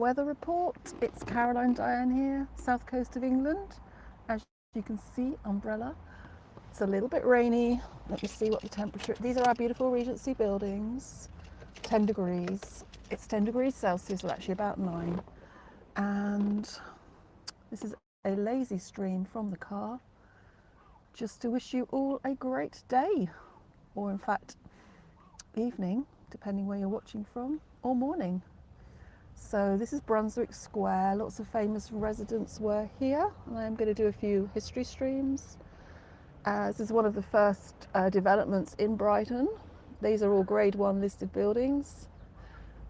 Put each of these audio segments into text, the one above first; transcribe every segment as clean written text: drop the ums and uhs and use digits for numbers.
weather report. It's Caroline Diane here, south coast of England. As you can see, umbrella. It's a little bit rainy. Let me see what the temperature. These are our beautiful Regency buildings. 10 degrees. It's 10 degrees Celsius, well actually about 9. And this is a lazy stream from the car. Just to wish you all a great day, or in fact evening, depending where you're watching from, or morning. So this is Brunswick Square. Lots of famous residents were here, and I'm going to do a few history streams. This is one of the first developments in Brighton. These are all grade 1 listed buildings.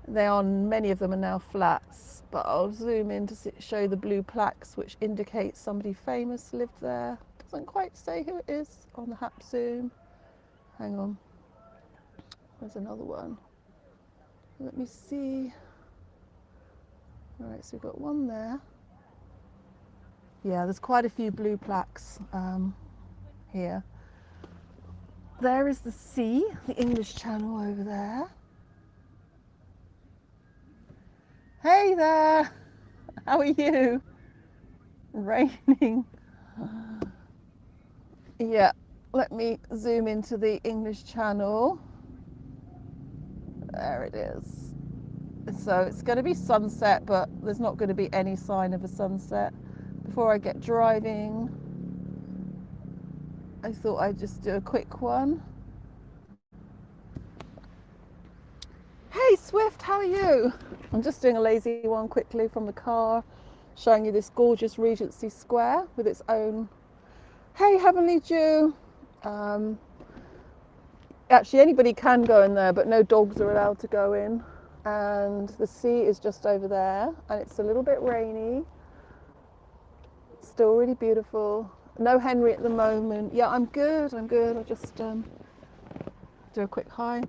Many of them are now flats, but I'll zoom in to show the blue plaques which indicate somebody famous lived there. Doesn't quite say who it is on the hap zoom. Hang on, there's another one. Let me see. Right, so we've got one there. Yeah, there's quite a few blue plaques here. There is the sea, the English Channel over there. Hey there, how are you? Raining. Yeah, let me zoom into the English Channel. There it is. So it's going to be sunset, but there's not going to be any sign of a sunset. Before I get driving, I thought I'd just do a quick one. Hey Swift, how are you? I'm just doing a lazy one quickly from the car, showing you this gorgeous Regency Square with its own. Hey Heavenly Dew. Actually anybody can go in there, but no dogs are allowed to go in. And the sea is just over there, and it's a little bit rainy. Still really beautiful. No Henry at the moment. Yeah, I'm good. I'll just do a quick hi.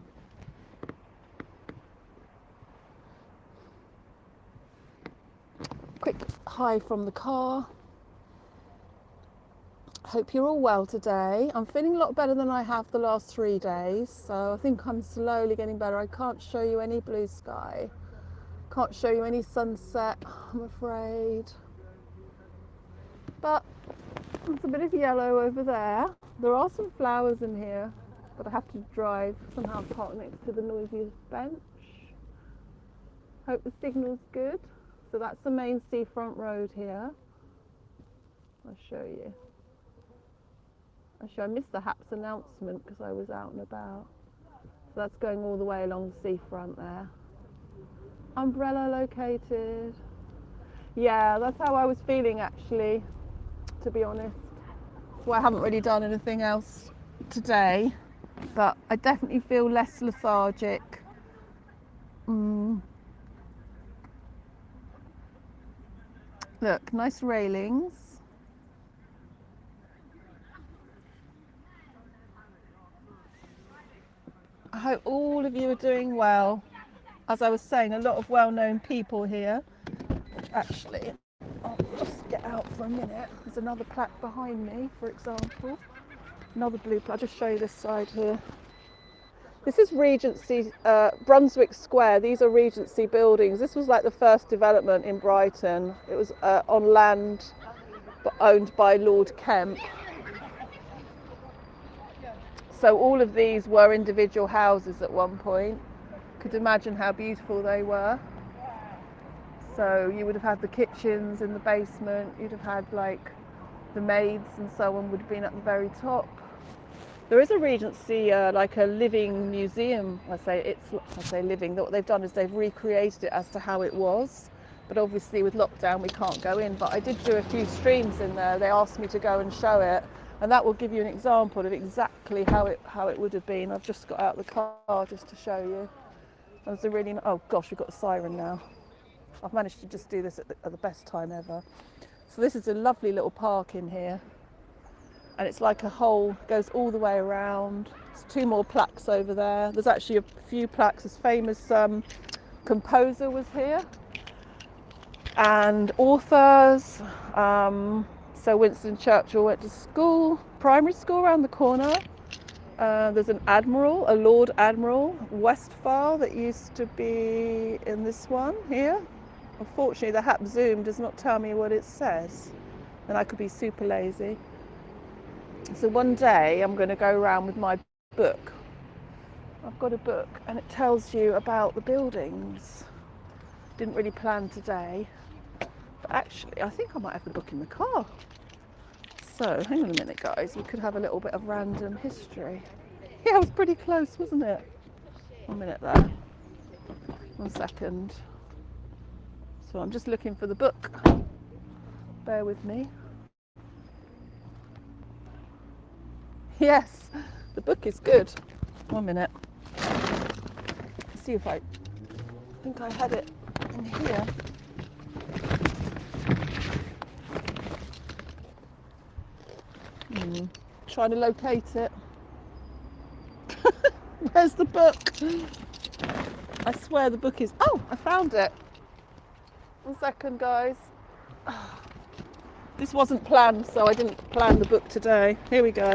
Quick hi from the car. Hope you're all well today. I'm feeling a lot better than I have the last 3 days, so I think I'm slowly getting better. I can't show you any blue sky. Can't show you any sunset, I'm afraid. But there's a bit of yellow over there. There are some flowers in here, but I have to drive, somehow park next to the noisiest bench. Hope the signal's good. So that's the main seafront road here. I'll show you. Actually, I missed the HAPS announcement because I was out and about. So that's going all the way along the seafront there. Umbrella located. Yeah, that's how I was feeling actually, to be honest. So I haven't really done anything else today, but I definitely feel less lethargic. Look, nice railings. I hope all of you are doing well. As I was saying, a lot of well-known people here. Actually, I'll just get out for a minute. There's another plaque behind me, for example. Another blue plaque. I'll just show you this side here. This is Regency, Brunswick Square. These are Regency buildings. This was like the first development in Brighton. It was on land owned by Lord Kemp. So all of these were individual houses at one point. Could imagine how beautiful they were. So you would have had the kitchens in the basement, you'd have had like the maids and so on would have been at the very top. There is a Regency, like a living museum. I say living. What they've done is they've recreated it as to how it was. But obviously with lockdown we can't go in. But I did do a few streams in there. They asked me to go and show it. And that will give you an example of exactly how it would have been. I've just got out of the car just to show you. That was a really, oh gosh, we've got a siren now. I've managed to just do this at the best time ever. So this is a lovely little park in here. And it's like a hole, goes all the way around. There's 2 more plaques over there. There's actually a few plaques. This famous composer was here. And authors. So Winston Churchill went to school, primary school around the corner. There's an admiral, a Lord Admiral, Westphal, that used to be in this one here. Unfortunately, the app Zoom does not tell me what it says, and I could be super lazy. So one day I'm going to go around with my book. I've got a book and it tells you about the buildings. Didn't really plan today, but actually I think I might have the book in the car. So hang on a minute guys, we could have a little bit of random history. Yeah, it was pretty close, wasn't it? 1 minute there. 1 second. So I'm just looking for the book. Bear with me. Yes, the book is good. 1 minute. Let's see if I think I had it in here. Trying to locate it. Where's the book? I swear the book is... Oh, I found it. 1 second, guys. This wasn't planned, so I didn't plan the book today. Here we go.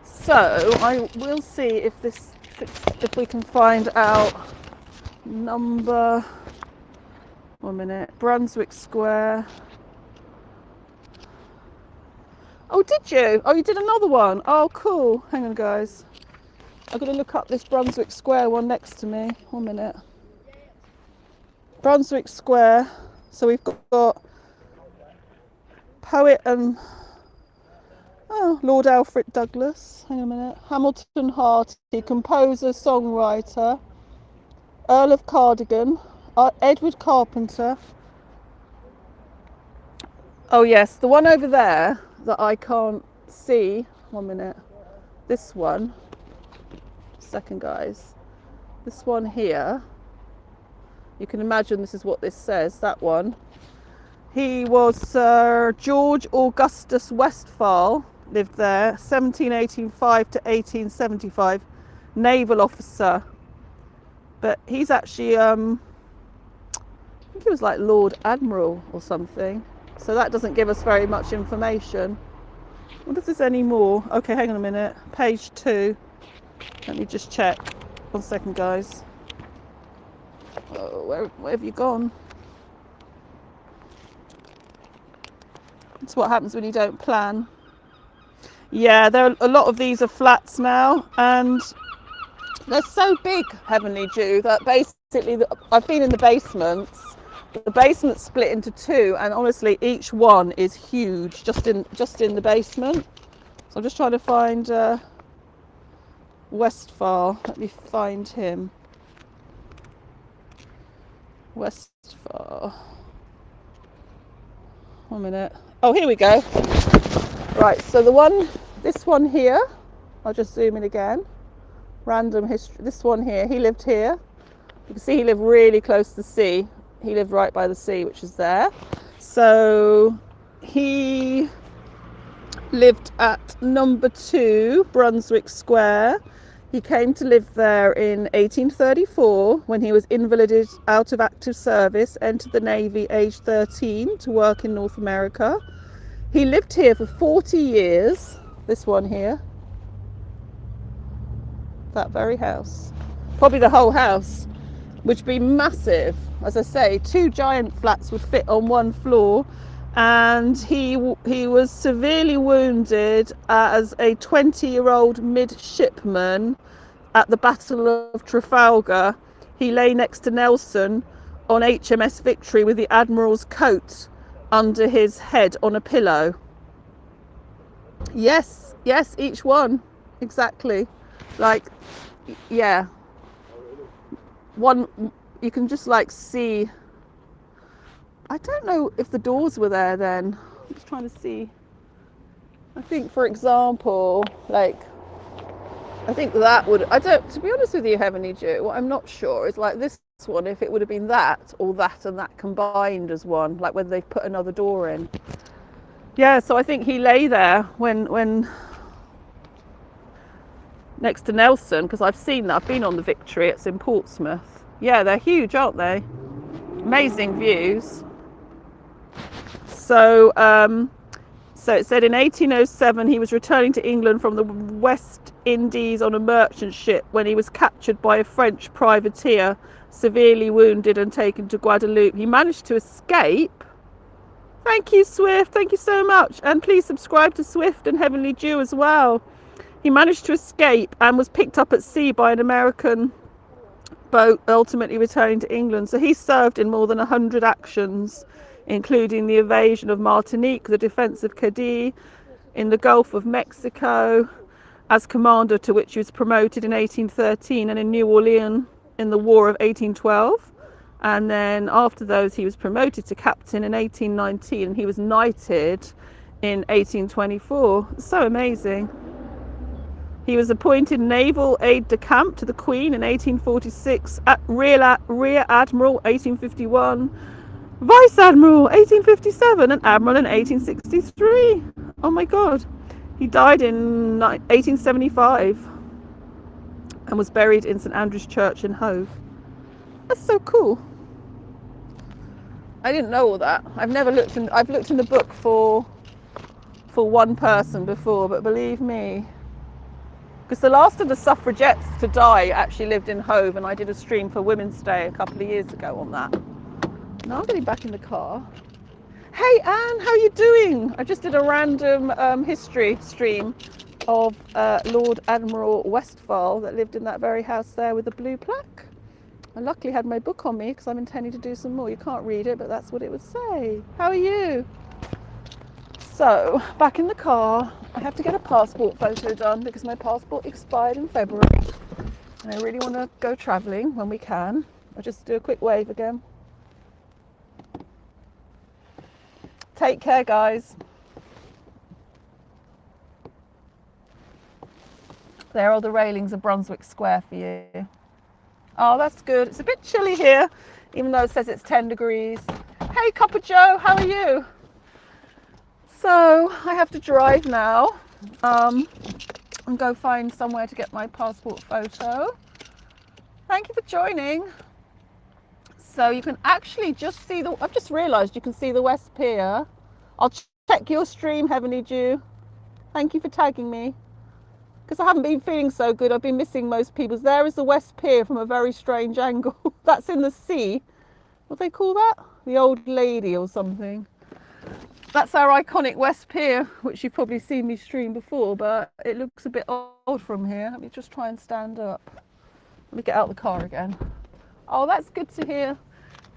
So I will see if we can find out number. 1 minute. Brunswick Square. Oh, did you? Oh, you did another one. Oh, cool. Hang on, guys. I've got to look up this Brunswick Square one next to me. 1 minute. Brunswick Square. So we've got poet and Lord Alfred Douglas. Hang on a minute. Hamilton Harty, composer, songwriter. Earl of Cardigan. Edward Carpenter. Oh yes, the one over there that I can't see. 1 minute. This one. Second, guys. This one here. You can imagine this is what this says. That one. He was Sir George Augustus Westphal. Lived there. 1785 to 1875. Naval officer. But he's actually I think he was like Lord Admiral or something. So that doesn't give us very much information. I wonder if there's any more. Okay, hang on a minute. Page 2. Let me just check. 1 second, guys. Oh, where have you gone? That's what happens when you don't plan. Yeah, a lot of these are flats now, and they're so big, Heavenly Dew, that basically I've been in the basements. The basement's split into 2, and honestly, each one is huge, just in the basement. So I'm just trying to find Westphal. Let me find him. Westphal. 1 minute. Oh, here we go. Right, so this one here, I'll just zoom in again. Random history. This one here, he lived here. You can see he lived really close to the sea. He lived right by the sea, which is there. So he lived at number 2, Brunswick Square. He came to live there in 1834 when he was invalided out of active service, entered the Navy aged 13 to work in North America. He lived here for 40 years, this one here. That very house. Probably the whole house, which would be massive. As I say, 2 giant flats would fit on 1 floor. And he was severely wounded as a 20-year-old midshipman at the Battle of Trafalgar. He lay next to Nelson on HMS Victory with the Admiral's coat under his head on a pillow. Yes, each one. Exactly. Like, yeah. One, you can just like see... I don't know if the doors were there then. I'm just trying to see. I think, for example, like, I think that would, to be honest with you, Heavenly Dew, what I'm not sure is like this one, if it would have been that or that and that combined as one, like whether they've put another door in. Yeah, so I think he lay there when next to Nelson, because I've seen that. I've been on the Victory. It's in Portsmouth. Yeah, they're huge, aren't they? Amazing views. So it said in 1807 he was returning to England from the West Indies on a merchant ship when he was captured by a French privateer, severely wounded and taken to Guadeloupe. He managed to escape. Thank you, Swift. Thank you so much. And please subscribe to Swift and Heavenly Dew as well. He managed to escape and was picked up at sea by an American boat, ultimately returning to England. So he served in more than 100 actions, including the invasion of Martinique, the defense of Cadiz, in the Gulf of Mexico, as commander, to which he was promoted in 1813, and in New Orleans in the War of 1812. And then after those, he was promoted to captain in 1819, and he was knighted in 1824. So amazing. He was appointed naval aide-de-camp to the Queen in 1846, Rear Admiral 1851, Vice Admiral 1857, and Admiral in 1863. Oh my God. He died in 1875 and was buried in St Andrew's Church in Hove. That's so cool. I didn't know all that. I've looked in the book for one person before, but believe me, because the last of the suffragettes to die actually lived in Hove, and I did a stream for Women's Day a couple of years ago on that. Now I'm getting back in the car. Hey Anne, how are you doing? I just did a random history stream of Lord Admiral Westphal that lived in that very house there with the blue plaque. I luckily had my book on me because I'm intending to do some more. You can't read it, but that's what it would say. How are you? So, back in the car. I have to get a passport photo done because my passport expired in February. And I really want to go travelling when we can. I'll just do a quick wave again. Take care, guys. There are the railings of Brunswick Square for you. Oh, that's good. It's a bit chilly here, even though it says it's 10 degrees. Hey, Copper Joe, how are you? So I have to drive now and go find somewhere to get my passport photo. Thank you for joining. So you can actually just see I've just realised you can see the West Pier. I'll check your stream, Heavenly Dew. Thank you for tagging me. Because I haven't been feeling so good. I've been missing most people's. There is the West Pier from a very strange angle. That's in the sea. What do they call that? The Old Lady or something. That's our iconic West Pier, which you've probably seen me stream before, but it looks a bit odd from here. Let me just try and stand up. Let me get out the car again. Oh, that's good to hear.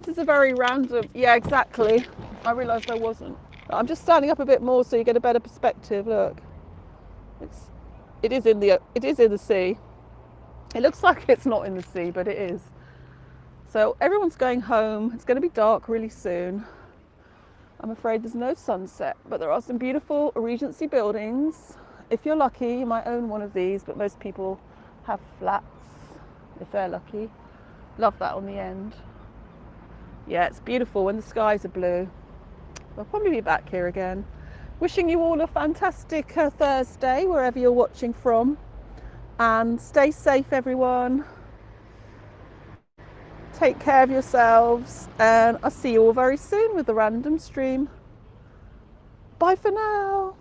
This is a very random, yeah, exactly. I realised I wasn't. I'm just standing up a bit more so you get a better perspective. Look, it is in the sea. It looks like it's not in the sea, but it is. So everyone's going home. It's going to be dark really soon. I'm afraid there's no sunset, but there are some beautiful Regency buildings. If you're lucky, you might own one of these, but most people have flats if they're lucky. Love that on the end. Yeah, it's beautiful when the skies are blue. I'll probably be back here again. Wishing you all a fantastic Thursday, wherever you're watching from. And stay safe, everyone. Take care of yourselves, and I'll see you all very soon with a random stream. Bye for now.